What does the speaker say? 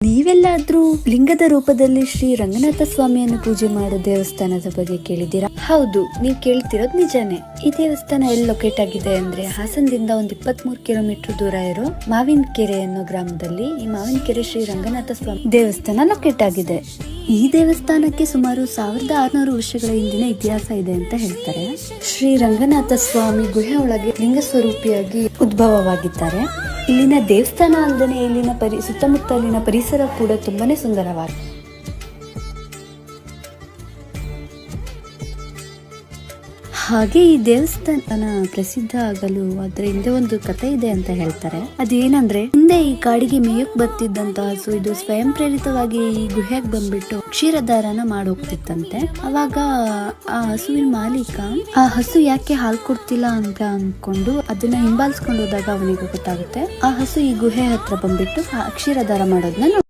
ನೀವೆಲ್ಲಾದ್ರೂ ಲಿಂಗದ ರೂಪದಲ್ಲಿ ಶ್ರೀ ರಂಗನಾಥ ಸ್ವಾಮಿಯನ್ನು ಪೂಜೆ ಮಾಡೋ ದೇವಸ್ಥಾನದ ಬಗ್ಗೆ ಕೇಳಿದ್ದೀರಾ? ಹೌದು, ನೀವು ಕೇಳ್ತಿರೋದು ನಿಜಾನೇ. ಈ ದೇವಸ್ಥಾನ ಎಲ್ಲಿ ಲೊಕೇಟ್ ಆಗಿದೆ ಅಂದ್ರೆ ಹಾಸನದಿಂದ ಒಂದು 23 ಕಿಲೋಮೀಟರ್ ದೂರ ಇರೋ ಮಾವಿನಕೆರೆ ಅನ್ನೋ ಗ್ರಾಮದಲ್ಲಿ ಈ ಮಾವಿನಕೆರೆ ಶ್ರೀ ರಂಗನಾಥ ಸ್ವಾಮಿ ದೇವಸ್ಥಾನ ಲೊಕೇಟ್ ಆಗಿದೆ. ಈ ದೇವಸ್ಥಾನಕ್ಕೆ ಸುಮಾರು 1600 ವರ್ಷಗಳ ಹಿಂದಿನ ಇತಿಹಾಸ ಇದೆ ಅಂತ ಹೇಳ್ತಾರೆ. ಶ್ರೀ ರಂಗನಾಥ ಸ್ವಾಮಿ ಗುಹೆ ಒಳಗೆ ಲಿಂಗ ಸ್ವರೂಪಿಯಾಗಿ ಉದ್ಭವವಾಗಿದ್ದಾರೆ. ಇಲ್ಲಿನ ದೇವಸ್ಥಾನ ಅಲ್ಲದೆ ಇಲ್ಲಿನ ಸುತ್ತಮುತ್ತಲಿನ ಪರಿಸರ ಕೂಡ ತುಂಬಾನೇ ಸುಂದರವಾಗಿದೆ. ಹಾಗೆ ಈ ದೇವಸ್ಥಾನ ಪ್ರಸಿದ್ಧ ಆಗಲು ಅದರ ಹಿಂದೆ ಒಂದು ಕಥೆ ಇದೆ ಅಂತ ಹೇಳ್ತಾರೆ. ಅದೇನಂದ್ರೆ, ಹಿಂದೆ ಈ ಕಾಡಿಗೆ ಮೇಯಕ್ ಬರ್ತಿದ್ದಂತ ಹಸು ಇದು ಸ್ವಯಂ ಪ್ರೇರಿತವಾಗಿ ಈ ಗುಹೆಗೆ ಬಂದ್ಬಿಟ್ಟು ಕ್ಷೀರದಾರನ ಮಾಡೋಗ್ತಿತ್ತಂತೆ. ಅವಾಗ ಆ ಹಸುವಿನ ಮಾಲೀಕ ಆ ಹಸು ಯಾಕೆ ಹಾಲು ಕೊಡ್ತಿಲ್ಲ ಅಂತ ಅನ್ಕೊಂಡು ಅದನ್ನ ಹಿಂಬಾಲಿಸ್ಕೊಂಡು ಹೋದಾಗ ಅವನಿಗೆ ಗೊತ್ತಾಗುತ್ತೆ ಆ ಹಸು ಈ ಗುಹೆ ಹತ್ರ ಬಂದ್ಬಿಟ್ಟು ಆ ಕ್ಷೀರದಾರ ಮಾಡೋದನ್ನ